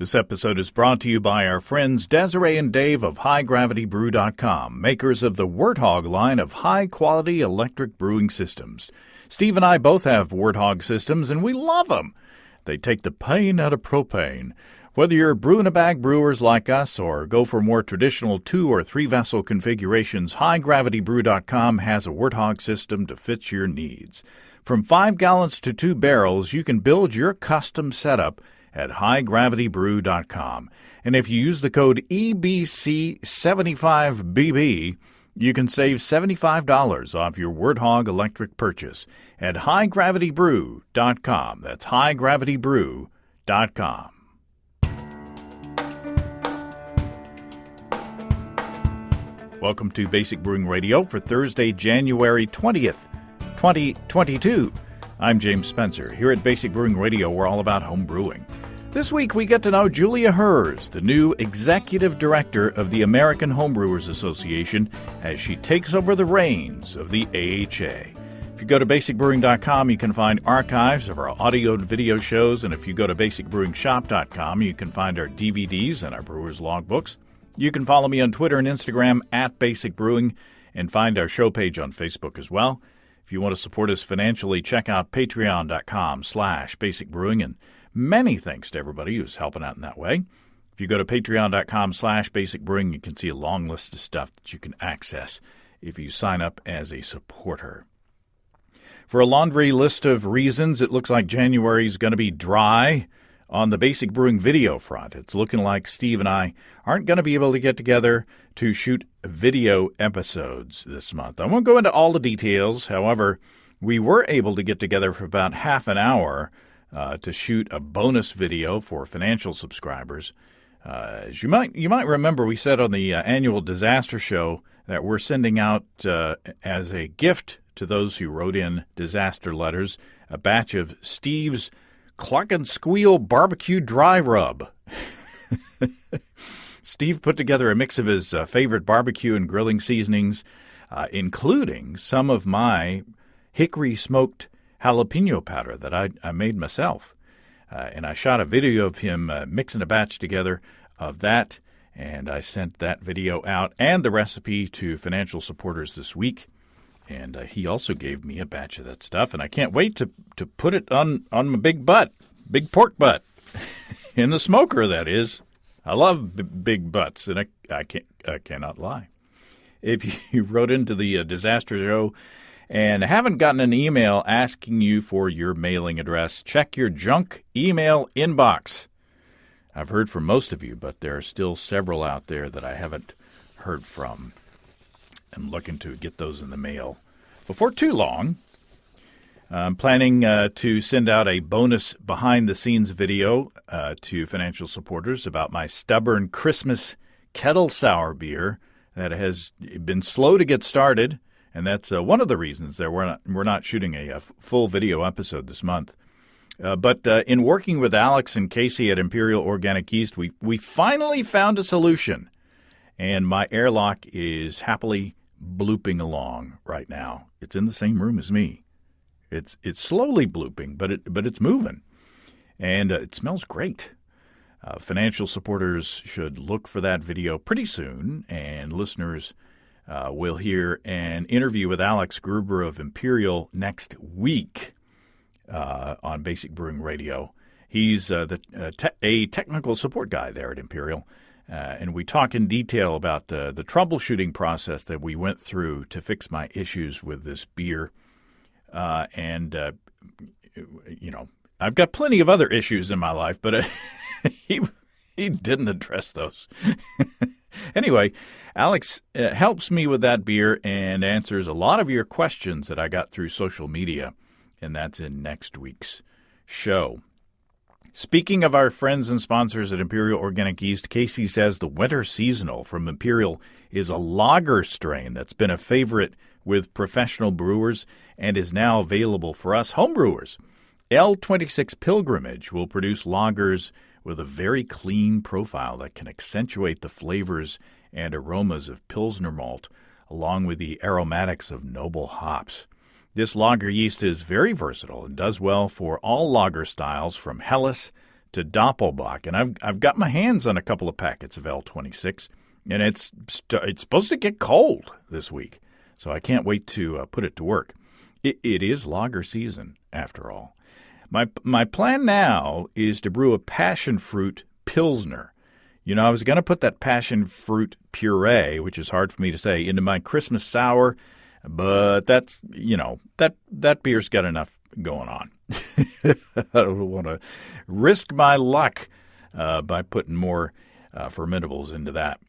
This episode is brought to you by our friends Desiree and Dave of HighGravityBrew.com, makers of the Warthog line of high-quality electric brewing systems. Steve and I both have Warthog systems, and we love them. They take the pain out of propane. Whether you're brew-in-a-bag brewers like us or go for more traditional 2- or 3-vessel configurations, HighGravityBrew.com has a Warthog system to fit your needs. From 5 gallons to 2 barrels, you can build your custom setup at HighGravityBrew.com. And if you use the code EBC75BB, you can save $75 off your Warthog electric purchase at HighGravityBrew.com. That's HighGravityBrew.com. Welcome to Basic Brewing Radio for Thursday, January 20th, 2022. I'm James Spencer. Here at Basic Brewing Radio, we're all about home brewing. This week, we get to know Julia Herz, the new executive director of the American Homebrewers Association, as she takes over the reins of the AHA. If you go to basicbrewing.com, you can find archives of our audio and video shows, and if you go to basicbrewingshop.com, you can find our DVDs and our brewers' logbooks. You can follow me on Twitter and Instagram at Basic Brewing, and find our show page on Facebook as well. If you want to support us financially, check out patreon.com/basicbrewing, and many thanks to everybody who's helping out in that way. If you go to patreon.com/basicbrewing, you can see a long list of stuff that you can access if you sign up as a supporter. For a laundry list of reasons, it looks like January is going to be dry on the Basic Brewing video front. It's looking like Steve and I aren't going to be able to get together to shoot video episodes this month. I won't go into all the details. However, we were able to get together for about half an hour to shoot a bonus video for financial subscribers. As you might remember, we said on the annual disaster show that we're sending out as a gift to those who wrote in disaster letters a batch of Steve's Cluck and Squeal Barbecue Dry Rub. Steve put together a mix of his favorite barbecue and grilling seasonings, including some of my hickory smoked jalapeno powder that I made myself. And I shot a video of him mixing a batch together of that, and I sent that video out and the recipe to financial supporters this week. And he also gave me a batch of that stuff, and I can't wait to put it on my big pork butt, in the smoker, that is. I love big butts, and I cannot lie. If you wrote into the disaster show and haven't gotten an email asking you for your mailing address, check your junk email inbox. I've heard from most of you, but there are still several out there that I haven't heard from. I'm looking to get those in the mail before too long. I'm planning to send out a bonus behind-the-scenes video to financial supporters about my stubborn Christmas kettle sour beer that has been slow to get started, and that's one of the reasons that we're not shooting a full video episode this month. But in working with Alex and Casey at Imperial Organic Yeast, we finally found a solution, and my airlock is happily blooping along right now. It's in the same room as me. It's slowly blooping, but it's moving, and it smells great. Financial supporters should look for that video pretty soon, and listeners will hear an interview with Alex Gruber of Imperial next week on Basic Brewing Radio. He's a technical support guy there at Imperial. And we talk in detail about the troubleshooting process that we went through to fix my issues with this beer. I've got plenty of other issues in my life, but he didn't address those. Anyway, Alex helps me with that beer and answers a lot of your questions that I got through social media, and that's in next week's show. Speaking of our friends and sponsors at Imperial Organic Yeast, Casey says the Winter Seasonal from Imperial is a lager strain that's been a favorite with professional brewers and is now available for us homebrewers. L26 Pilgrimage will produce lagers with a very clean profile that can accentuate the flavors and aromas of Pilsner malt, along with the aromatics of noble hops. This lager yeast is very versatile and does well for all lager styles from Helles to Doppelbock, and I've got my hands on a couple of packets of L26, and it's supposed to get cold this week, so I can't wait to put it to work. It is lager season, after all. My plan now is to brew a passion fruit Pilsner. You know, I was going to put that passion fruit puree, which is hard for me to say, into my Christmas sour, but that's, that beer's got enough going on. I don't want to risk my luck by putting more fermentables into that.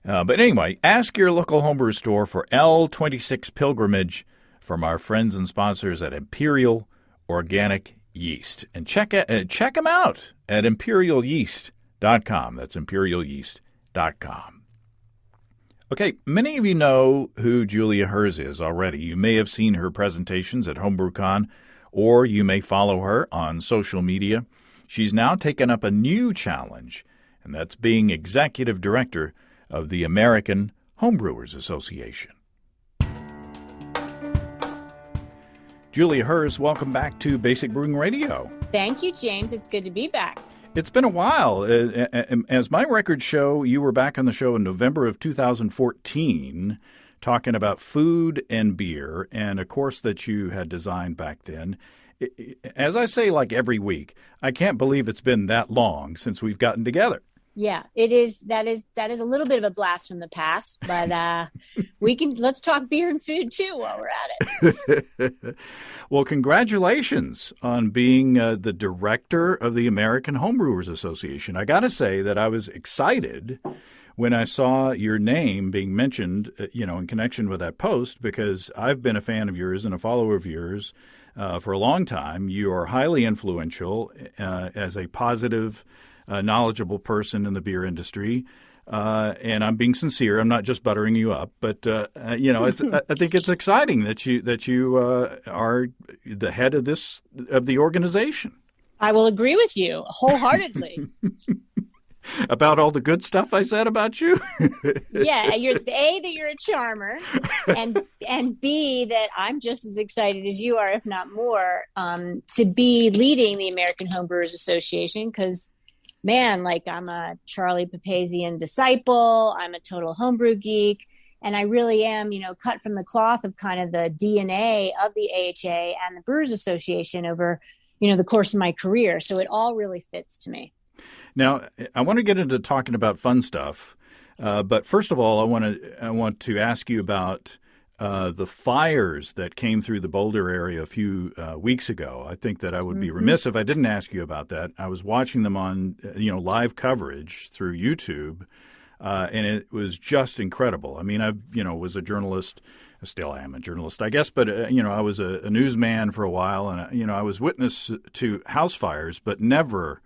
But anyway, ask your local homebrew store for L26 Pilgrimage from our friends and sponsors at Imperial Organic Yeast. And check them out at imperialyeast.com. That's imperialyeast.com. Okay, many of you know who Julia Herz is already. You may have seen her presentations at HomebrewCon, or you may follow her on social media. She's now taken up a new challenge, and that's being executive director of the American Homebrewers Association. Julia Herz, welcome back to Basic Brewing Radio. Thank you, James. It's good to be back. It's been a while. As my records show, you were back on the show in November of 2014 talking about food and beer and a course that you had designed back then. As I say, like every week, I can't believe it's been that long since we've gotten together. Yeah, it is. That is a little bit of a blast from the past, but let's talk beer and food too while we're at it. Well, congratulations on being the director of the American Homebrewers Association. I got to say that I was excited when I saw your name being mentioned, in connection with that post, because I've been a fan of yours and a follower of yours for a long time. You are highly influential as a positive, knowledgeable person in the beer industry. And I'm being sincere. I'm not just buttering you up, but I think it's exciting that you are the head of the organization. I will agree with you wholeheartedly. About all the good stuff I said about you? Yeah, that you're a charmer, and B, that I'm just as excited as you are, if not more, to be leading the American Homebrewers Association, because man, I'm a Charlie Papazian disciple. I'm a total homebrew geek. And I really am, cut from the cloth of kind of the DNA of the AHA and the Brewers Association over, the course of my career. So it all really fits to me. Now, I want to get into talking about fun stuff. But first of all, I want to ask you about the fires that came through the Boulder area a few weeks ago. I think that I would be remiss if I didn't ask you about that. I was watching them on, live coverage through YouTube, and it was just incredible. I mean, I was a journalist. I still am a journalist, I guess, but, I was a newsman for a while, and, I was witness to house fires, but never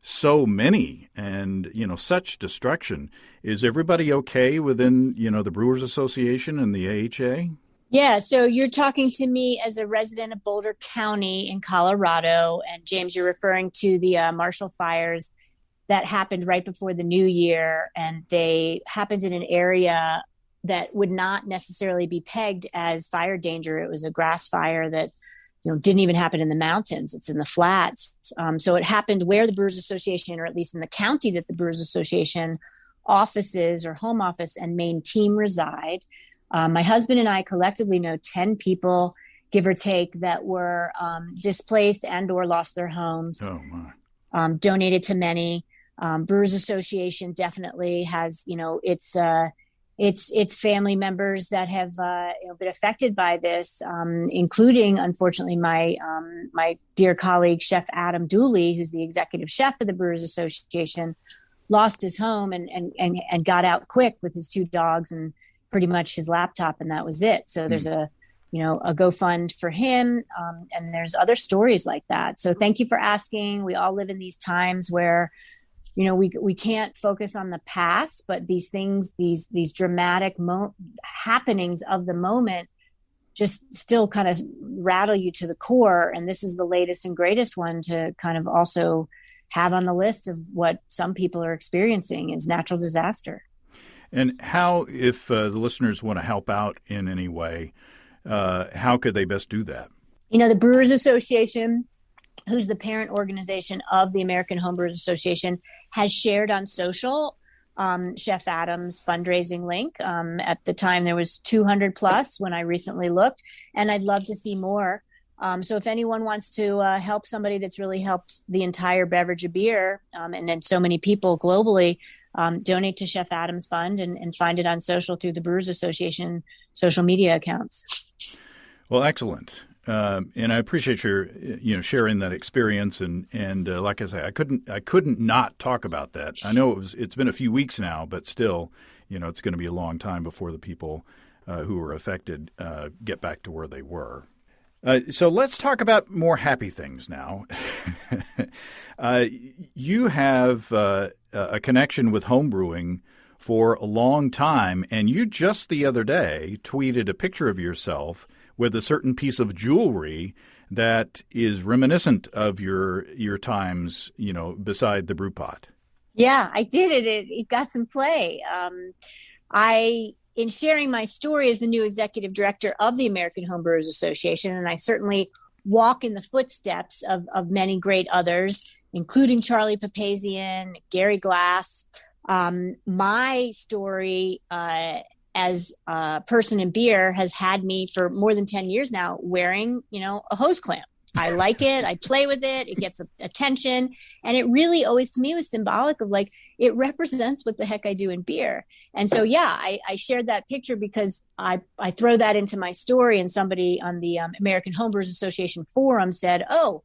so many and, such destruction. Is everybody okay within, the Brewers Association and the AHA? Yeah. So you're talking to me as a resident of Boulder County in Colorado. And James, you're referring to the Marshall fires that happened right before the new year. And they happened in an area that would not necessarily be pegged as fire danger. It was a grass fire that didn't even happen in the mountains. It's in the flats. So it happened where the Brewers Association, or at least in the county that the Brewers Association offices or home office and main team reside. My husband and I collectively know 10 people, give or take, that were displaced and or lost their homes. Oh, my. Donated to many. Brewers Association definitely has, it's family members that have been affected by this, including, unfortunately, my dear colleague, Chef Adam Dooley, who's the executive chef of the Brewers Association, lost his home and got out quick with his 2 dogs and pretty much his laptop, and that was it. So there's a GoFund for him, and there's other stories like that. So thank you for asking. We all live in these times where we can't focus on the past, but these things, these dramatic happenings of the moment just still kind of rattle you to the core. And this is the latest and greatest one to kind of also have on the list of what some people are experiencing is natural disaster. And how, if the listeners want to help out in any way, how could they best do that? The Brewers Association who's the parent organization of the American Homebrewers Association, has shared on social Chef Adam's fundraising link. At the time, there was 200 plus when I recently looked, and I'd love to see more. So if anyone wants to help somebody that's really helped the entire beverage of beer, and then so many people globally, donate to Chef Adam's Fund and find it on social through the Brewers Association social media accounts. Well, excellent. And I appreciate your, sharing that experience. And like I say, I couldn't not talk about that. I know it's been a few weeks now, but still, it's going to be a long time before the people who were affected get back to where they were. So let's talk about more happy things now. You have a connection with homebrewing for a long time, and you just the other day tweeted a picture of yourself with a certain piece of jewelry that is reminiscent of your times, beside the brew pot. Yeah, I did it. It got some play. In sharing my story as the new executive director of the American Homebrewers Association, and I certainly walk in the footsteps of many great others, including Charlie Papazian, Gary Glass. My story as a person in beer has had me for more than 10 years now wearing, a hose clamp. I like it. I play with it. It gets attention. And it really always, to me, was symbolic of like, it represents what the heck I do in beer. And so, yeah, I shared that picture because I throw that into my story, and somebody on the American Homebrewers Association forum said, oh,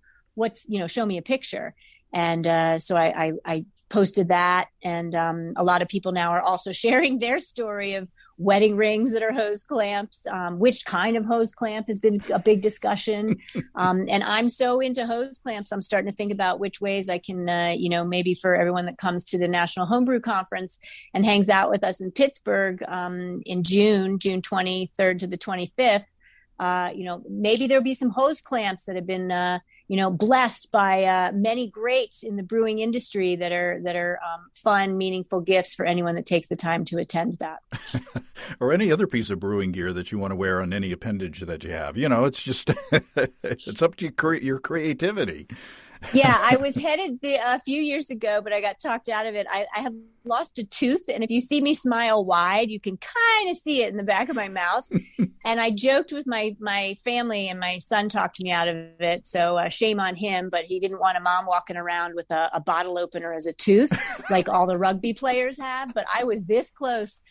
show me a picture. And so I posted that. And a lot of people now are also sharing their story of wedding rings that are hose clamps. Which kind of hose clamp has been a big discussion. And I'm so into hose clamps, I'm starting to think about which ways I can, maybe for everyone that comes to the National Homebrew Conference and hangs out with us in Pittsburgh in June 23rd to the 25th. Maybe there'll be some hose clamps that have been, blessed by many greats in the brewing industry that are fun, meaningful gifts for anyone that takes the time to attend that. Or any other piece of brewing gear that you want to wear on any appendage that you have. It's just it's up to your creativity. Yeah, I was headed a few years ago, but I got talked out of it. I have lost a tooth, and if you see me smile wide, you can kind of see it in the back of my mouth. And I joked with my family, and my son talked me out of it. So shame on him, but he didn't want a mom walking around with a bottle opener as a tooth like all the rugby players have. But I was this close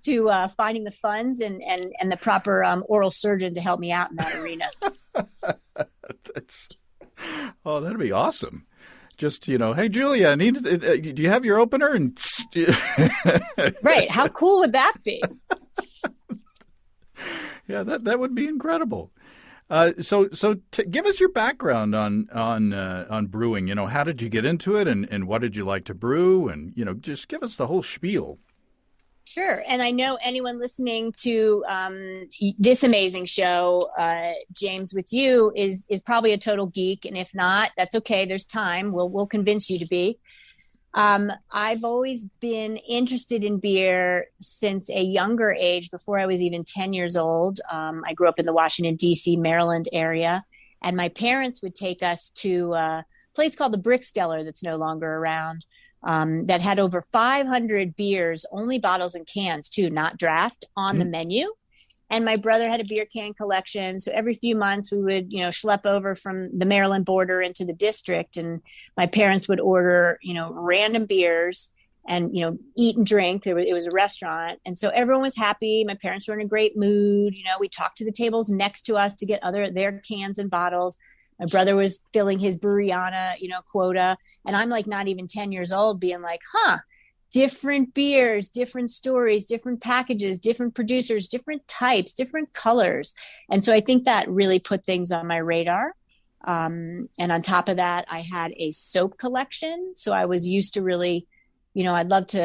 to finding the funds and the proper oral surgeon to help me out in that arena. Oh, that'd be awesome. Just, hey, Julia, do you have your opener? And right. How cool would that be? Yeah, that would be incredible. So give us your background on brewing. How did you get into it, and what did you like to brew? And, just give us the whole spiel. Sure. And I know anyone listening to this amazing show, James, with you is probably a total geek. And if not, that's okay. There's time. We'll convince you to be. I've always been interested in beer since a younger age, before I was even 10 years old. I grew up in the Washington, D.C., Maryland area. And my parents would take us to a place called the Brickstellar that's no longer around. That had over 500 beers, only bottles and cans too, not draft, on the menu. And my brother had a beer can collection. So every few months we would, schlep over from the Maryland border into the district. And my parents would order, random beers and, eat and drink. It was a restaurant. And so everyone was happy. My parents were in a great mood. We talked to the tables next to us to get their cans and bottles. My brother was filling his Brewiana, quota. And I'm like not even 10 years old being like, different beers, different stories, different packages, different producers, different types, different colors. And so I think that really put things on my radar. And on top of that, I had a soap collection. So I was used to really, I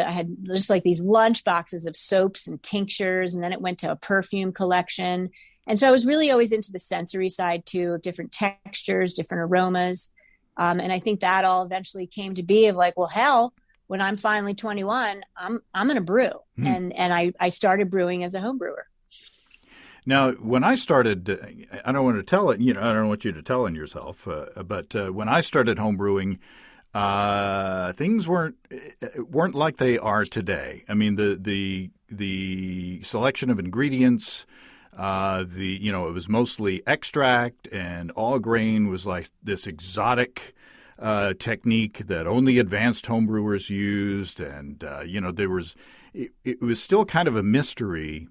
had just like these lunch boxes of soaps and tinctures. And then it went to a perfume collection. And so I was really always into the sensory side too, of different textures, different aromas. And I think that all eventually came to be of like, well, hell, when I'm finally 21, I'm going to brew. And I started brewing as a home brewer. Now, when I started, I don't want to tell it, I don't want you to tell on yourself, but when I started homebrewing, things weren't like they are today. I mean, the selection of ingredients, it was mostly extract, and all grain was like this exotic technique that only advanced homebrewers used, and it was still kind of a mystery.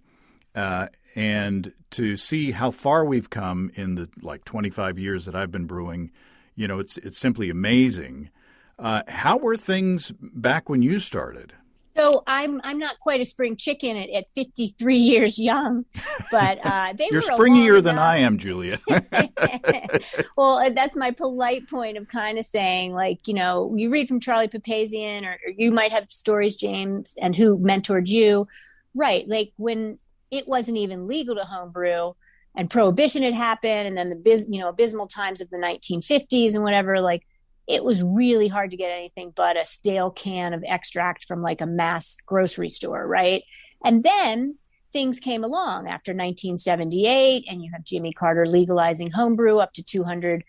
And to see how far we've come in the 25 years that I've been brewing, it's simply amazing. How were things back when you started? So I'm not quite a spring chicken at 53 years young, but they You're were springier than I am, Julia. Well, that's my polite point of kind of saying, you read from Charlie Papazian, or you might have stories, James, and who mentored you, right? Like when it wasn't even legal to homebrew, and Prohibition had happened, and then the abysmal times of the 1950s and whatever. It was really hard to get anything but a stale can of extract from a mass grocery store, right? And then things came along after 1978, and you have Jimmy Carter legalizing homebrew up to 200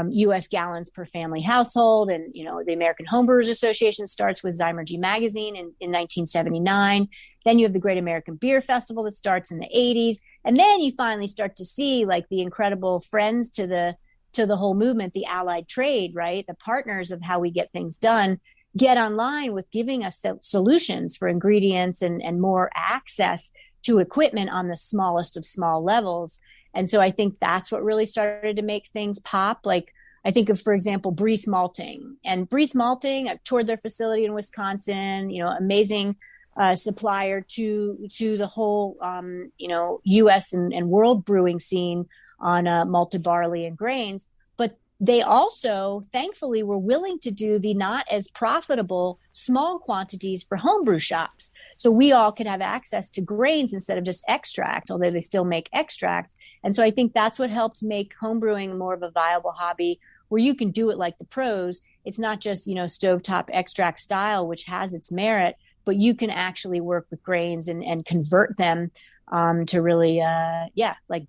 U.S. gallons per family household. And, the American Homebrewers Association starts with Zymergy magazine in 1979. Then you have the Great American Beer Festival that starts in the 80s. And then you finally start to see the incredible friends to the whole movement, the allied trade, right? The partners of how we get things done, get online with giving us solutions for ingredients and more access to equipment on the smallest of small levels. And so I think that's what really started to make things pop. I think of, for example, Breese Malting. And Breese Malting, I've toured their facility in Wisconsin, amazing supplier to the whole, U.S. and world brewing scene on malted barley and grains. But they also, thankfully, were willing to do the not as profitable small quantities for homebrew shops. So we all could have access to grains instead of just extract, although they still make extract. And so I think that's what helped make homebrewing more of a viable hobby, where you can do it like the pros. It's not just, stovetop extract style, which has its merit, but you can actually work with grains and convert them to really,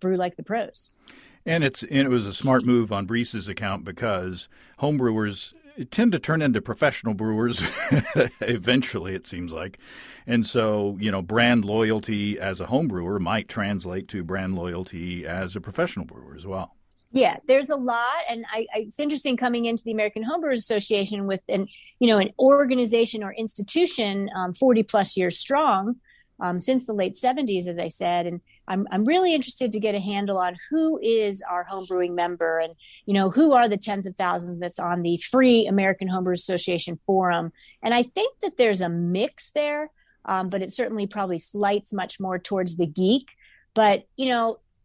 brew like the pros. And it was a smart move on Breese's account, because homebrewers tend to turn into professional brewers eventually, it seems like. And so, brand loyalty as a homebrewer might translate to brand loyalty as a professional brewer as well. Yeah, there's a lot. And it's interesting coming into the American Homebrewers Association with an organization or institution 40 plus years strong, since the late 70s, as I said. And I'm really interested to get a handle on who is our homebrewing member, and, who are the tens of thousands that's on the free American Homebrewers Association forum. And I think that there's a mix there, but it certainly probably slights much more towards the geek. But,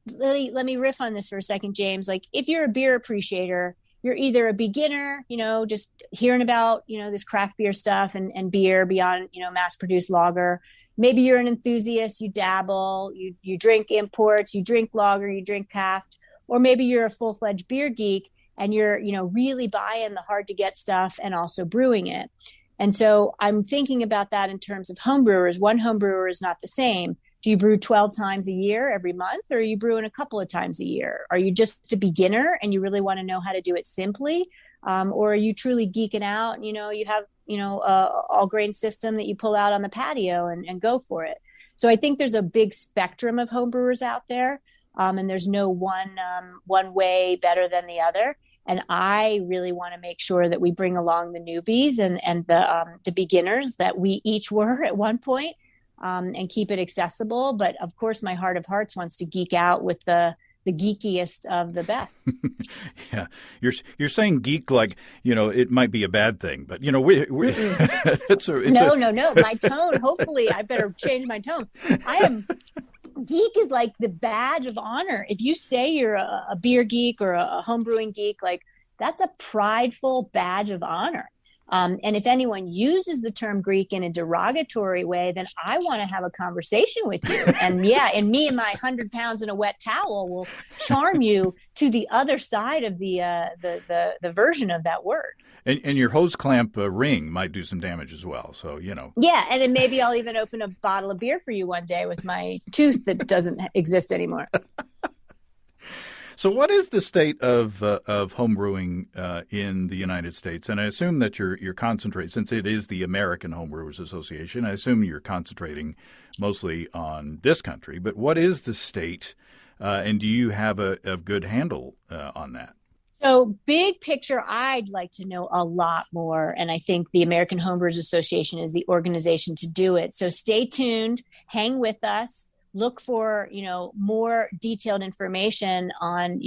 let me riff on this for a second, James. If you're a beer appreciator, you're either a beginner, just hearing about, this craft beer stuff and beer beyond, mass produced lager. Maybe you're an enthusiast, you dabble, you drink imports, you drink lager, you drink craft, or maybe you're a full-fledged beer geek and you're, really buying the hard to get stuff and also brewing it. And so I'm thinking about that in terms of homebrewers. One homebrewer is not the same. Do you brew 12 times a year every month, or are you brewing a couple of times a year? Are you just a beginner and you really want to know how to do it simply? Or are you truly geeking out and, you have, all grain system that you pull out on the patio and go for it. So I think there's a big spectrum of homebrewers out there. And there's no one way better than the other. And I really want to make sure that we bring along the newbies and the beginners that we each were at one point, and keep it accessible. But of course, my heart of hearts wants to geek out with the geekiest of the best. Yeah, you're saying geek like, it might be a bad thing, but No. My tone. Hopefully, I better change my tone. Geek is like the badge of honor. If you say you're a beer geek or a homebrewing geek, that's a prideful badge of honor. And if anyone uses the term Greek in a derogatory way, then I want to have a conversation with you. And and me and my 100 pounds in a wet towel will charm you to the other side of the version of that word. And your hose clamp ring might do some damage as well. So, Yeah. And then maybe I'll even open a bottle of beer for you one day with my tooth that doesn't exist anymore. So what is the state of homebrewing in the United States? And I assume that you're concentrating, since it is the American Homebrewers Association, I assume you're concentrating mostly on this country. But what is the state, and do you have a good handle on that? So big picture, I'd like to know a lot more. And I think the American Homebrewers Association is the organization to do it. So stay tuned, hang with us. Look for, more detailed information on,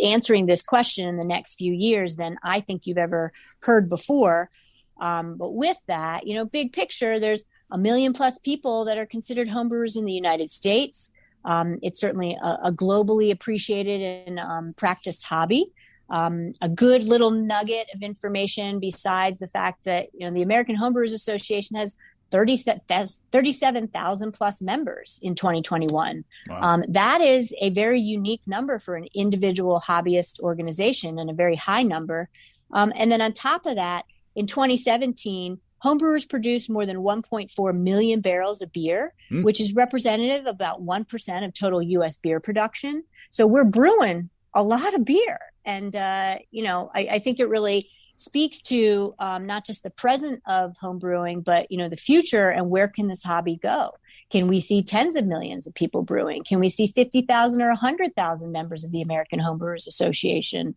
answering this question in the next few years than I think you've ever heard before. But with that, big picture, there's 1 million plus people that are considered homebrewers in the United States. It's certainly a globally appreciated and practiced hobby. A good little nugget of information besides the fact that, the American Homebrewers Association has 37,000 plus members in 2021. Wow. That is a very unique number for an individual hobbyist organization and a very high number. And then on top of that, in 2017, homebrewers produced more than 1.4 million barrels of beer, which is representative of about 1% of total U.S. beer production. So we're brewing a lot of beer. And, I think it really speaks to not just the present of homebrewing, but, the future and where can this hobby go? Can we see tens of millions of people brewing? Can we see 50,000 or 100,000 members of the American Homebrewers Association?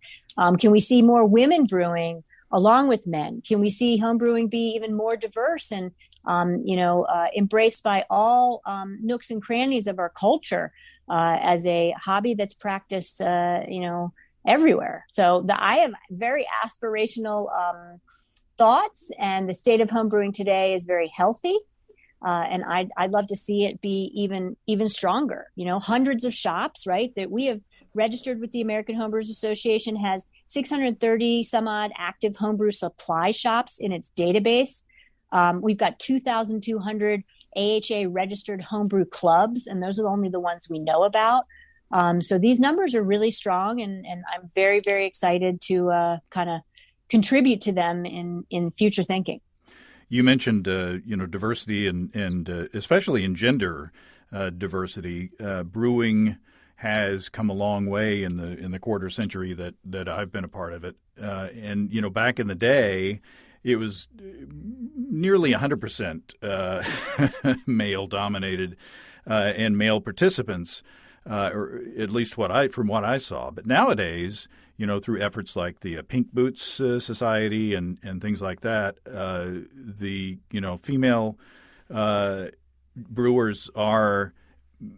Can we see more women brewing along with men? Can we see homebrewing be even more diverse and, embraced by all nooks and crannies of our culture as a hobby that's practiced, everywhere. So I have very aspirational thoughts, and the state of homebrewing today is very healthy. And I'd love to see it be even stronger. Hundreds of shops, right, that we have registered with the American Homebrewers Association has 630 some odd active homebrew supply shops in its database. We've got 2,200 AHA registered homebrew clubs, and those are only the ones we know about. So these numbers are really strong, and I'm very, very excited to kind of contribute to them in future thinking. You mentioned, diversity and especially in gender diversity. Brewing has come a long way in the quarter century that I've been a part of it. And back in the day, it was nearly 100% male dominated and male participants. Or at least from what I saw. But nowadays, through efforts like the Pink Boots Society and things like that, the female brewers are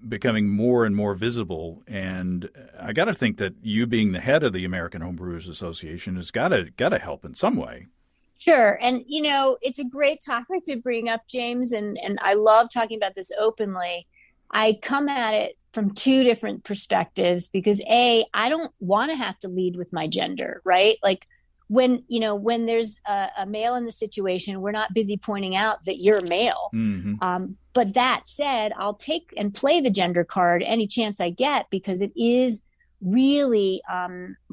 becoming more and more visible. And I got to think that you being the head of the American Homebrewers Association has got to help in some way. Sure. And, it's a great topic to bring up, James. And I love talking about this openly. I come at it from two different perspectives because I don't want to have to lead with my gender, right? Like when there's a male in the situation, we're not busy pointing out that you're male. Mm-hmm. But that said, I'll take and play the gender card any chance I get because it is really,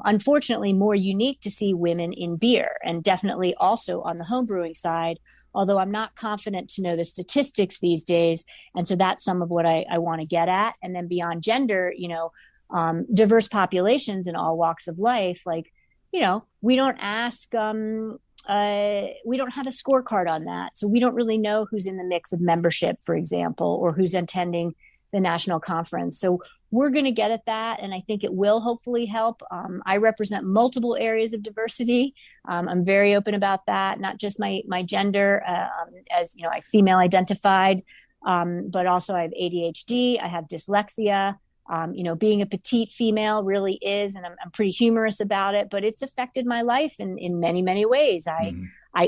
unfortunately, more unique to see women in beer, and definitely also on the homebrewing side, although I'm not confident to know the statistics these days. And so that's some of what I want to get at. And then beyond gender, diverse populations in all walks of life, like, we don't ask, we don't have a scorecard on that. So we don't really know who's in the mix of membership, for example, or who's attending the national conference. So we're going to get at that, and I think it will hopefully help. I represent multiple areas of diversity. I'm very open about that, not just my gender, as I female identified, but also I have ADHD, I have dyslexia. Being a petite female really is, and I'm pretty humorous about it, but it's affected my life in many, many ways.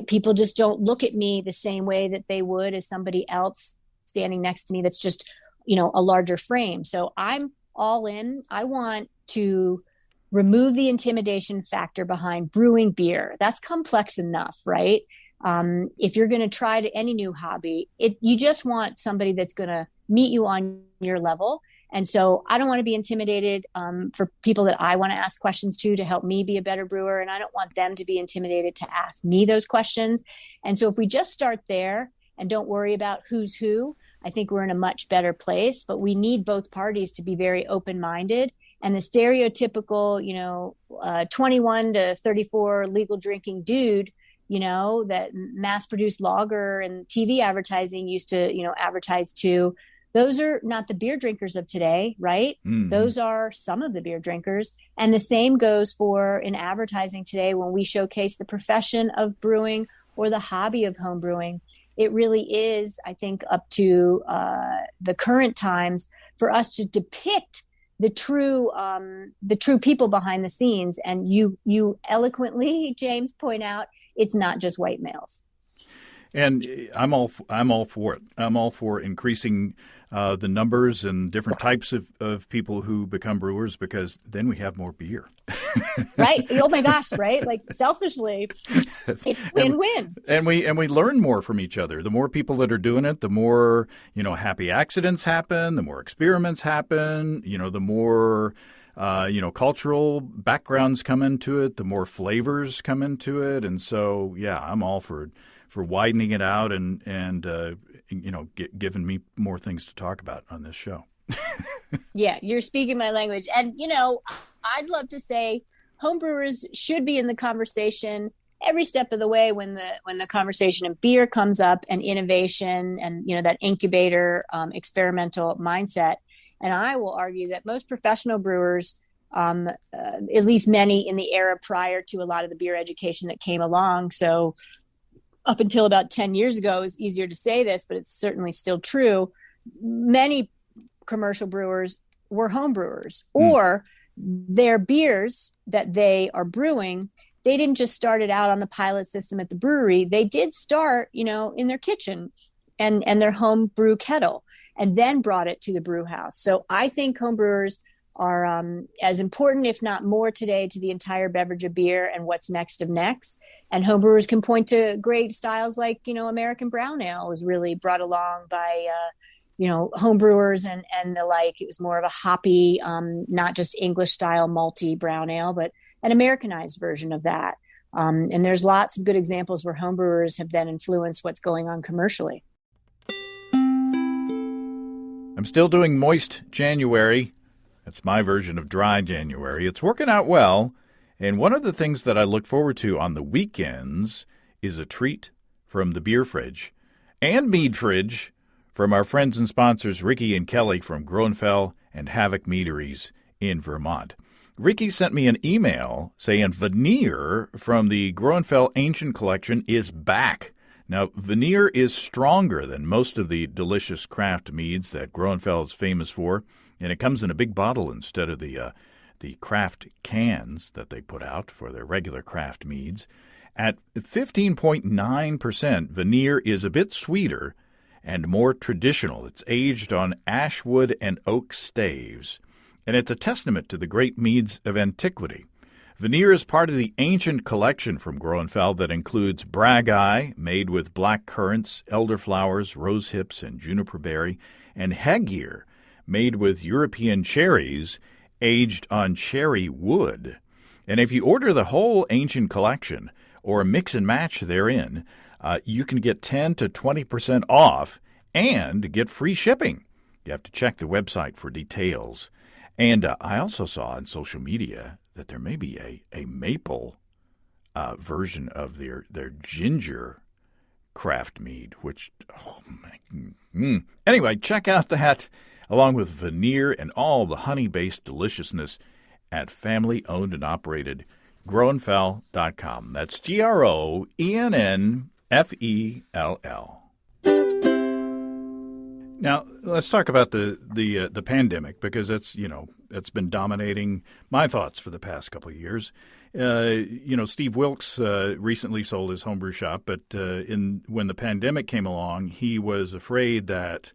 People just don't look at me the same way that they would as somebody else standing next to me that's just a larger frame. So I'm all in. I want to remove the intimidation factor behind brewing beer. That's complex enough, right? If you're going to try any new hobby, you just want somebody that's going to meet you on your level And so I don't want to be intimidated for people that I want to ask questions to help me be a better brewer. And I don't want them to be intimidated to ask me those questions. And so if we just start there and don't worry about who's who, I think we're in a much better place. But we need both parties to be very open-minded. And the stereotypical, 21 to 34 legal drinking dude, that mass-produced lager and TV advertising used to, advertise to, those are not the beer drinkers of today, right? Mm-hmm. Those are some of the beer drinkers. And the same goes for in advertising today when we showcase the profession of brewing or the hobby of home brewing. It really is, I think, up to the current times for us to depict the true people behind the scenes. And you eloquently, James, point out it's not just white males. And I'm all for it. I'm all for increasing the numbers and different types of people who become brewers, because then we have more beer. Right. Oh my gosh. Right. Like selfishly, it's win-win. And we learn more from each other. The more people that are doing it, the more, happy accidents happen, the more experiments happen, the more cultural backgrounds come into it, the more flavors come into it. And so, yeah, I'm all for widening it out and giving me more things to talk about on this show. Yeah, you're speaking my language. And, I'd love to say homebrewers should be in the conversation every step of the way when the conversation of beer comes up, and innovation and, that incubator experimental mindset. And I will argue that most professional brewers, at least many in the era prior to a lot of the beer education that came along, so up until about 10 years ago, it's easier to say this, but it's certainly still true. Many commercial brewers were home brewers, or their beers that they are brewing, they didn't just start it out on the pilot system at the brewery. They did start, in their kitchen and their home brew kettle, and then brought it to the brew house. So I think home brewers are as important, if not more, today to the entire beverage of beer and what's next of next. And homebrewers can point to great styles like, American Brown Ale was really brought along by, homebrewers and the like. It was more of a hoppy, not just English style malty brown ale, but an Americanized version of that. And there's lots of good examples where homebrewers have then influenced what's going on commercially. I'm still doing Moist January. That's my version of Dry January. It's working out well. And one of the things that I look forward to on the weekends is a treat from the beer fridge and mead fridge from our friends and sponsors Ricky and Kelly from Groenfell and Havoc Meaderies in Vermont. Ricky sent me an email saying Veneer from the Groenfell Ancient Collection is back. Now, Veneer is stronger than most of the delicious craft meads that Groenfell is famous for, and it comes in a big bottle instead of the craft cans that they put out for their regular craft meads. At 15.9%, Veneer is a bit sweeter and more traditional. It's aged on ash wood and oak staves, and it's a testament to the great meads of antiquity. Veneer is part of the ancient collection from Groenfell that includes Bragg Eye, made with black currants, elderflowers, rose hips, and juniper berry, and Hegear, made with European cherries, aged on cherry wood. And if you order the whole ancient collection or mix and match therein, you can get 10 to 20% off and get free shipping. You have to check the website for details. And I also saw on social media that there may be a maple version of their ginger craft mead, which, Anyway, check out that along with Veneer and all the honey-based deliciousness at family-owned and operated Groenfell.com. That's GROENNFELL. Now, let's talk about the pandemic, because that's been dominating my thoughts for the past couple of years. Steve Wilkes recently sold his homebrew shop, but when the pandemic came along, he was afraid that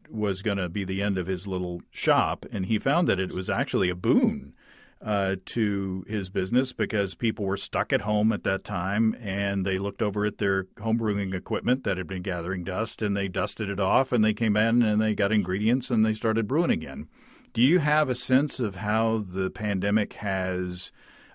was going to be the end of his little shop, and he found that it was actually a boon to his business because people were stuck at home at that time, and they looked over at their homebrewing equipment that had been gathering dust, and they dusted it off, and they came in and they got ingredients and they started brewing again. Do you have a sense of how the pandemic has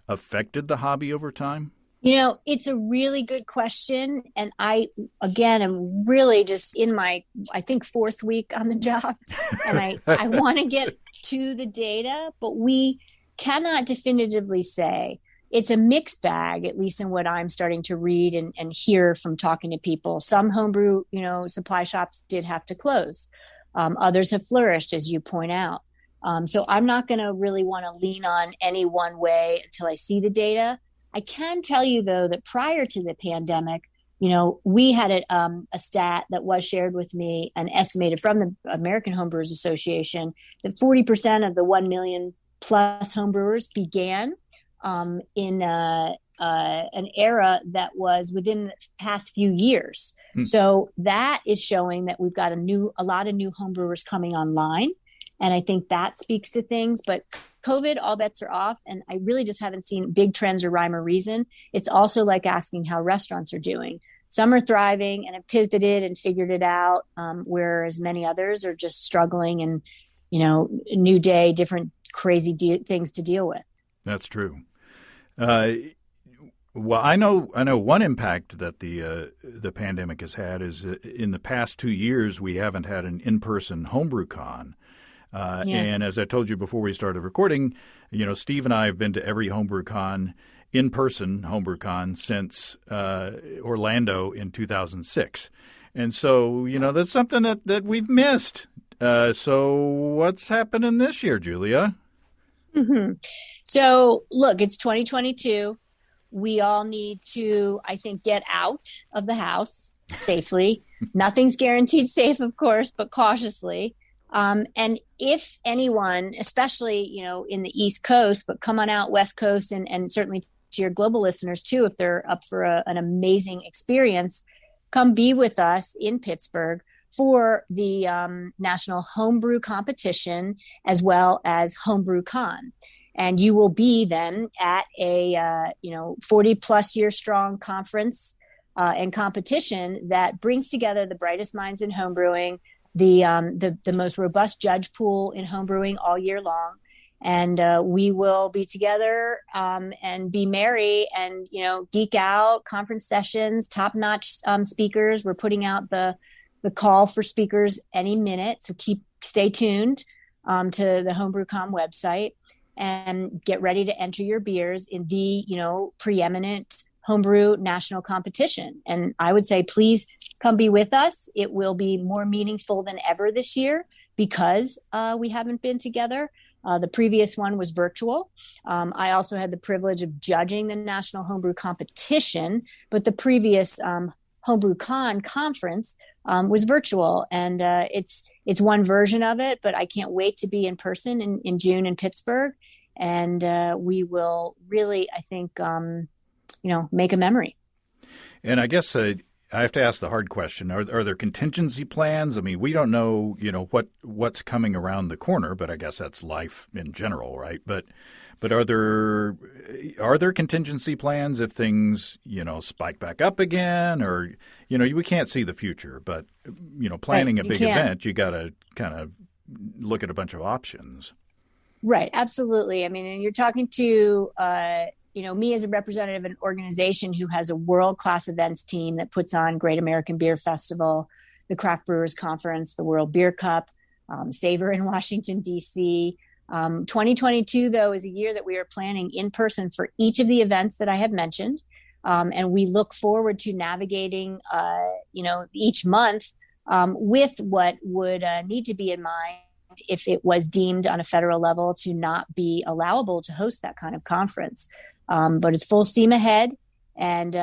affected the hobby over time? It's a really good question. And I, again, am really just in my, I think, fourth week on the job. And I want to get to the data, but we cannot definitively say. It's a mixed bag, at least in what I'm starting to read and hear from talking to people. Some homebrew, supply shops did have to close. Others have flourished, as you point out. So I'm not going to really want to lean on any one way until I see the data. I can tell you, though, that prior to the pandemic, we had a stat that was shared with me and estimated from the American Homebrewers Association that 40% of the 1 million plus homebrewers began in an era that was within the past few years. So that is showing that we've got a lot of new homebrewers coming online. And I think that speaks to things. But COVID, all bets are off. And I really just haven't seen big trends or rhyme or reason. It's also like asking how restaurants are doing. Some are thriving and have pivoted and figured it out, whereas many others are just struggling and, new day, different crazy things to deal with. That's true. Well, I know one impact that the pandemic has had is in the past 2 years, we haven't had an in-person homebrew con. And as I told you before we started recording, Steve and I have been to every in-person homebrew con since Orlando in 2006. And so, that's something that we've missed. So what's happening this year, Julia? Mm-hmm. So, look, it's 2022. We all need to, I think, get out of the house safely. Nothing's guaranteed safe, of course, but cautiously. And if anyone, especially, in the East Coast, but come on out West Coast and certainly to your global listeners too, if they're up for an amazing experience, come be with us in Pittsburgh for the National Homebrew Competition as well as Homebrew Con. And you will be then at a 40 plus year strong conference and competition that brings together the brightest minds in homebrewing, the most robust judge pool in homebrewing all year long. And we will be together and be merry and, geek out, conference sessions, top-notch speakers. We're putting out the call for speakers any minute. So stay tuned to the HomebrewCom website and get ready to enter your beers in the, preeminent homebrew national competition. And I would say, please come be with us. It will be more meaningful than ever this year because we haven't been together. The previous one was virtual. I also had the privilege of judging the National Homebrew Competition, but the previous Homebrew Con conference was virtual. And it's one version of it, but I can't wait to be in person in June in Pittsburgh. And we will really, I think, make a memory. And I guess I have to ask the hard question. Are there contingency plans? I mean, we don't know, what's coming around the corner, but I guess that's life in general, right? But are there contingency plans if things, spike back up again, or, we can't see the future, but, planning a big event, you got to kind of look at a bunch of options. Right. Absolutely. I mean, and you're talking to, me as a representative of an organization who has a world-class events team that puts on Great American Beer Festival, the Craft Brewers Conference, the World Beer Cup, Savor in Washington, D.C. 2022, though, is a year that we are planning in person for each of the events that I have mentioned. And we look forward to navigating, each month with what would need to be in mind if it was deemed on a federal level to not be allowable to host that kind of conference. But it's full steam ahead. And,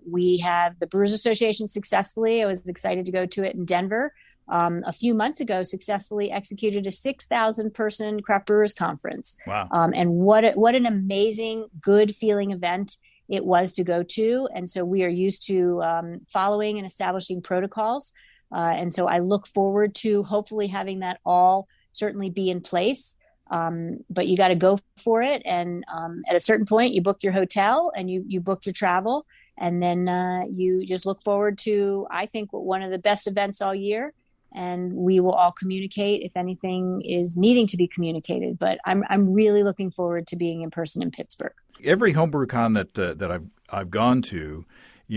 we have the Brewers Association successfully. I was excited to go to it in Denver. A few months ago, successfully executed a 6,000 person craft brewers conference. Wow. And what an amazing, good feeling event it was to go to. And so we are used to following and establishing protocols. And so I look forward to hopefully having that all certainly be in place But you got to go for it. And at a certain point, you book your hotel and you book your travel. And then you just look forward to, I think, one of the best events all year. And we will all communicate if anything is needing to be communicated. But I'm really looking forward to being in person in Pittsburgh. Every HomebrewCon that I've gone to,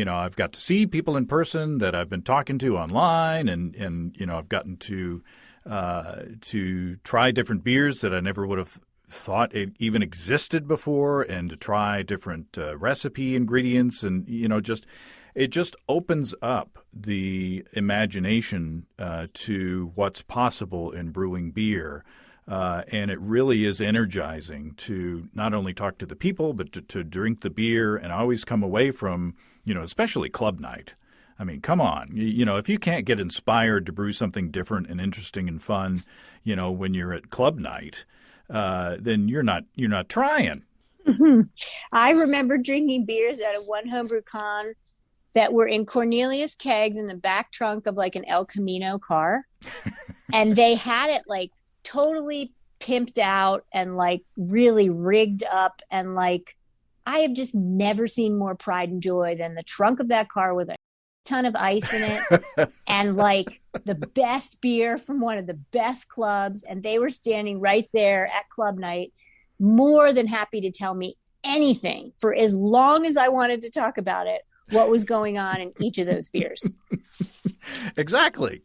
I've got to see people in person that I've been talking to online, and I've gotten to try different beers that I never would have thought it even existed before, and to try different recipe ingredients, and it just opens up the imagination to what's possible in brewing beer. And it really is energizing to not only talk to the people, but to drink the beer. And I always come away from, especially club night. I mean, come on. If you can't get inspired to brew something different and interesting and fun, when you're at club night, then you're not trying. Mm-hmm. I remember drinking beers at a one homebrew con that were in Cornelius kegs in the back trunk of like an El Camino car. And they had it like totally pimped out and like really rigged up. And like, I have just never seen more pride and joy than the trunk of that car with a ton of ice in it and like the best beer from one of the best clubs. And they were standing right there at club night, more than happy to tell me anything for as long as I wanted to talk about it, what was going on in each of those beers. Exactly.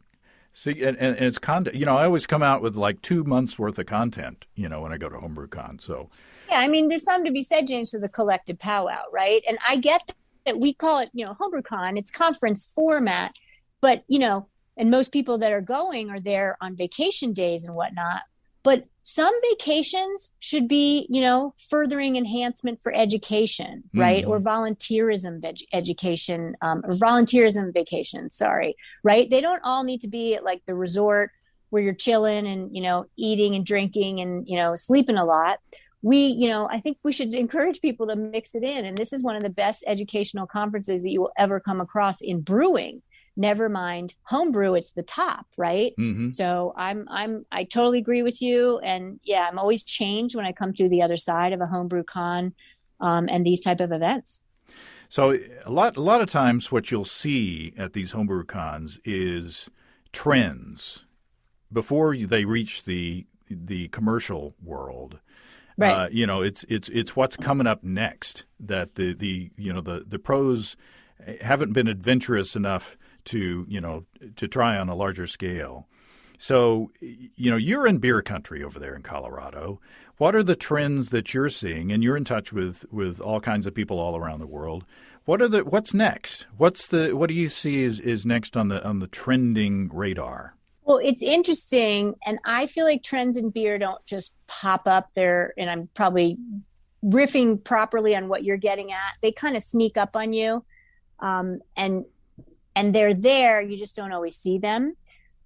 See, and it's content. I always come out with like 2 months worth of content, when I go to HomebrewCon. So, yeah, I mean, there's something to be said, James, for the collective powwow, right? And I get that we call it, HomebrewCon. It's conference format, but and most people that are going are there on vacation days and whatnot. But some vacations should be, furthering enhancement for education, right? Mm-hmm. Or volunteerism education, or volunteerism vacation, right? They don't all need to be at like the resort where you're chilling and, eating and drinking and, sleeping a lot. I think we should encourage people to mix it in. And this is one of the best educational conferences that you will ever come across in brewing. Never mind homebrew, it's the top, right? Mm-hmm. So I totally agree with you. And yeah, I'm always changed when I come to the other side of a homebrew con and these type of events. So a lot of times what you'll see at these homebrew cons is trends before they reach the commercial world. Right. It's what's coming up next that the pros haven't been adventurous enough to try on a larger scale. So, you're in beer country over there in Colorado. What are the trends that you're seeing? And you're in touch with all kinds of people all around the world. What's next? What do you see is next on the trending radar? Well, it's interesting. And I feel like trends in beer don't just pop up there. And I'm probably riffing properly on what you're getting at. They kind of sneak up on you. And they're there, you just don't always see them.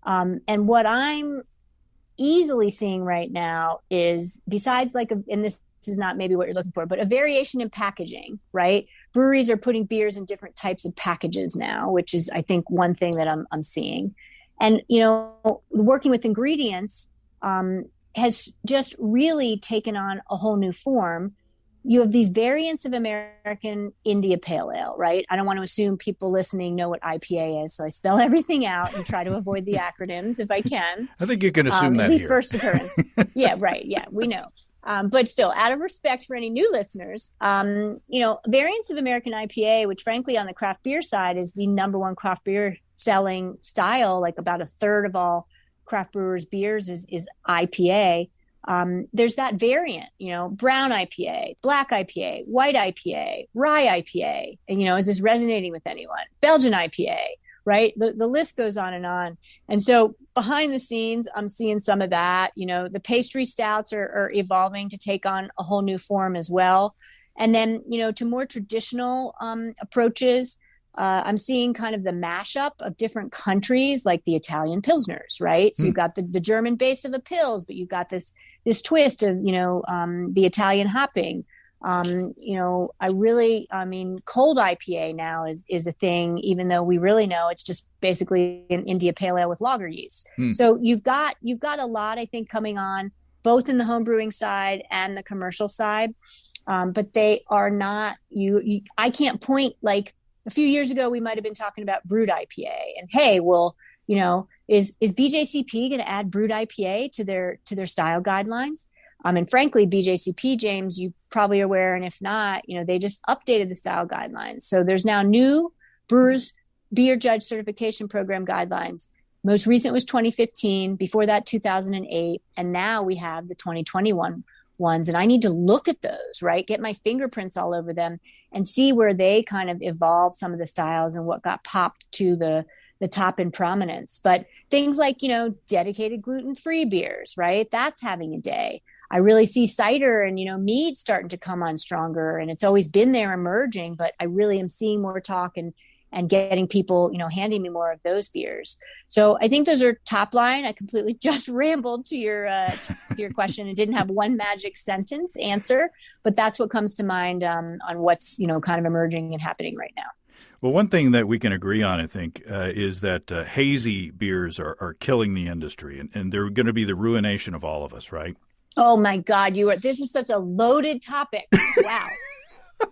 And what I'm easily seeing right now is, besides and this is not maybe what you're looking for, but a variation in packaging, right? Breweries are putting beers in different types of packages now, which is, I think, one thing that I'm seeing. And, working with ingredients has just really taken on a whole new form. You have these variants of American India Pale Ale, right? I don't want to assume people listening know what IPA is, so I spell everything out and try to avoid the acronyms if I can. I think you can assume that at least here. First occurrence. Yeah, right. Yeah, we know. But still, out of respect for any new listeners, variants of American IPA, which frankly on the craft beer side is the number one craft beer selling style, like about a third of all craft brewers beers is IPA. There's that variant, brown IPA, black IPA, white IPA, rye IPA. And, is this resonating with anyone? Belgian IPA, right? The list goes on. And so behind the scenes, I'm seeing some of that. The pastry stouts are evolving to take on a whole new form as well. And then, to more traditional approaches, I'm seeing kind of the mashup of different countries, like the Italian Pilsners, right? So you've got the German base of a Pils, but you've got this twist of, the Italian hopping. Cold IPA now is a thing, even though we really know it's just basically an India Pale Ale with lager yeast. So you've got a lot, I think, coming on. both in the home brewing side and the commercial side. But they are not, I can't point, like a few years ago, we might've been talking about brewed IPA and, hey, well, is BJCP going to add brewed IPA to their style guidelines? And frankly, BJCP, James, you probably are aware, and if not, they just updated the style guidelines. So there's now new Brewers Beer Judge Certification Program guidelines. Most recent was 2015, before that 2008, and now we have the 2021 ones. And I need to look at those, right? Get my fingerprints all over them and see where they kind of evolved some of the styles and what got popped to the top in prominence. But things like, dedicated gluten-free beers, right? That's having a day. I really see cider and, mead starting to come on stronger, and it's always been there emerging, but I really am seeing more talk and getting people, handing me more of those beers. So I think those are top line. I completely just rambled to your question and didn't have one magic sentence answer, but that's what comes to mind on what's, kind of emerging and happening right now. Well, one thing that we can agree on, I think, is that hazy beers are killing the industry, and they're going to be the ruination of all of us, right? Oh my God, this is such a loaded topic. Wow.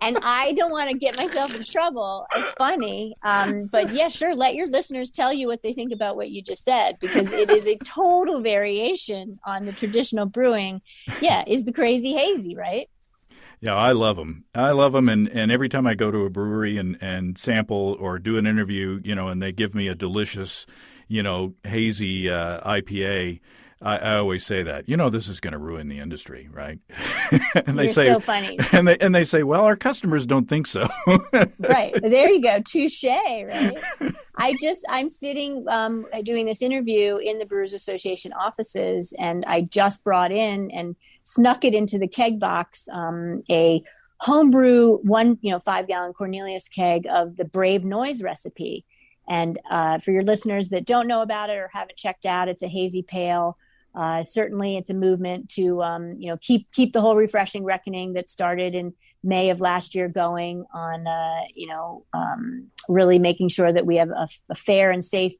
And I don't want to get myself in trouble. It's funny. But yeah, sure. Let your listeners tell you what they think about what you just said, because it is a total variation on the traditional brewing. Yeah. Is the crazy hazy, right? Yeah, I love them. And every time I go to a brewery and sample or do an interview, and they give me a delicious, hazy IPA, I always say that, this is going to ruin the industry, right? And You're so funny. And they say, well, our customers don't think so. Right. There you go. Touche, right? I'm sitting doing this interview in the Brewers Association offices, and I just brought in and snuck it into the keg box, a homebrew 5-gallon Cornelius keg of the Brave Noise recipe. And for your listeners that don't know about it or haven't checked out, it's a hazy pale. Certainly it's a movement to, keep the whole refreshing reckoning that started in May of last year going on, really making sure that we have a fair and safe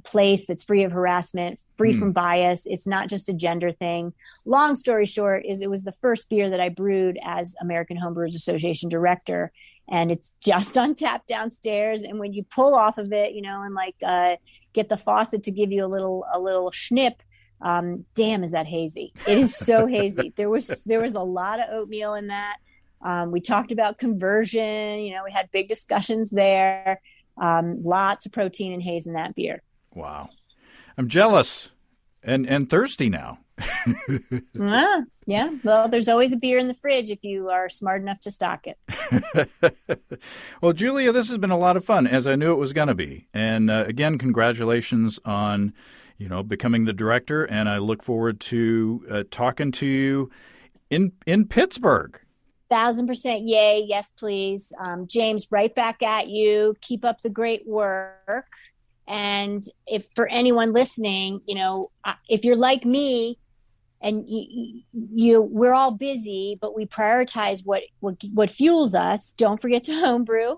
place that's free of harassment, free from bias. It's not just a gender thing. Long story short is it was the first beer that I brewed as American Homebrewers Association director, and it's just on tap downstairs. And when you pull off of it, and get the faucet to give you a little snip, damn, is that hazy. It is so hazy. There was a lot of oatmeal in that. We talked about conversion, we had big discussions there. Lots of protein and haze in that beer. Wow. I'm jealous and thirsty now. Yeah. Well, there's always a beer in the fridge if you are smart enough to stock it. Well, Julia, this has been a lot of fun, as I knew it was going to be. And again, congratulations on, becoming the director. And I look forward to talking to you in Pittsburgh. 1,000% yay. Yes, please. James, right back at you. Keep up the great work. And if for anyone listening, if you're like me and we're all busy, but we prioritize what fuels us, don't forget to homebrew.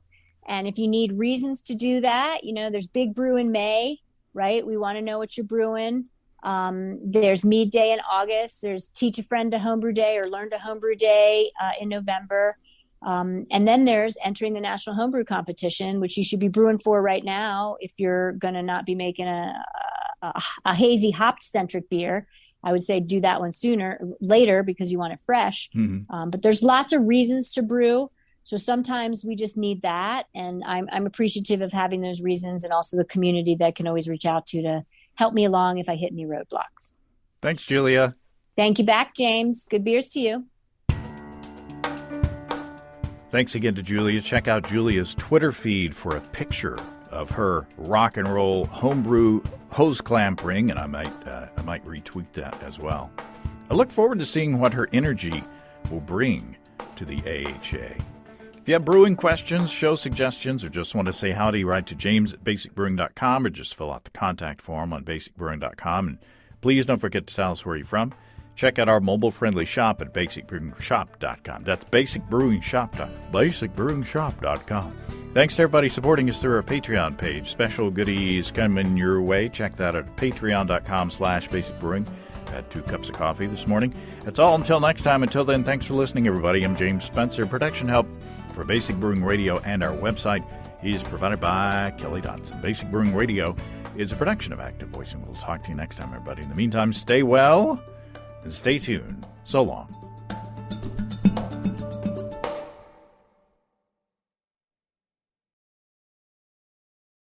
And if you need reasons to do that, there's Big Brew in May, right? We want to know what you're brewing. There's Mead Day in August. There's Teach a Friend to Homebrew Day or Learn to Homebrew Day in November. And then there's entering the National Homebrew Competition, which you should be brewing for right now if you're going to not be making a hazy hopped-centric beer. I would say do that one later because you want it fresh. Mm-hmm. But there's lots of reasons to brew. So sometimes we just need that. And I'm appreciative of having those reasons and also the community that can always reach out to help me along if I hit any roadblocks. Thanks, Julia. Thank you back, James. Good beers to you. Thanks again to Julia. Check out Julia's Twitter feed for a picture of her rock and roll homebrew hose clamp ring, and I might retweet that as well. I look forward to seeing what her energy will bring to the AHA. If you have brewing questions, show suggestions, or just want to say howdy, write to james@basicbrewing.com or just fill out the contact form on basicbrewing.com. And please don't forget to tell us where you're from. Check out our mobile-friendly shop at basicbrewingshop.com. That's basicbrewingshop.com. Thanks to everybody supporting us through our Patreon page. Special goodies coming your way. Check that out at patreon.com/basicbrewing. had 2 cups of coffee this morning. That's all until next time. Until then, thanks for listening, everybody. I'm James Spencer. Production help for Basic Brewing Radio and our website is provided by Kelly Dotson. Basic Brewing Radio is a production of Active Voice, and we'll talk to you next time, everybody. In the meantime, stay well and stay tuned. So long.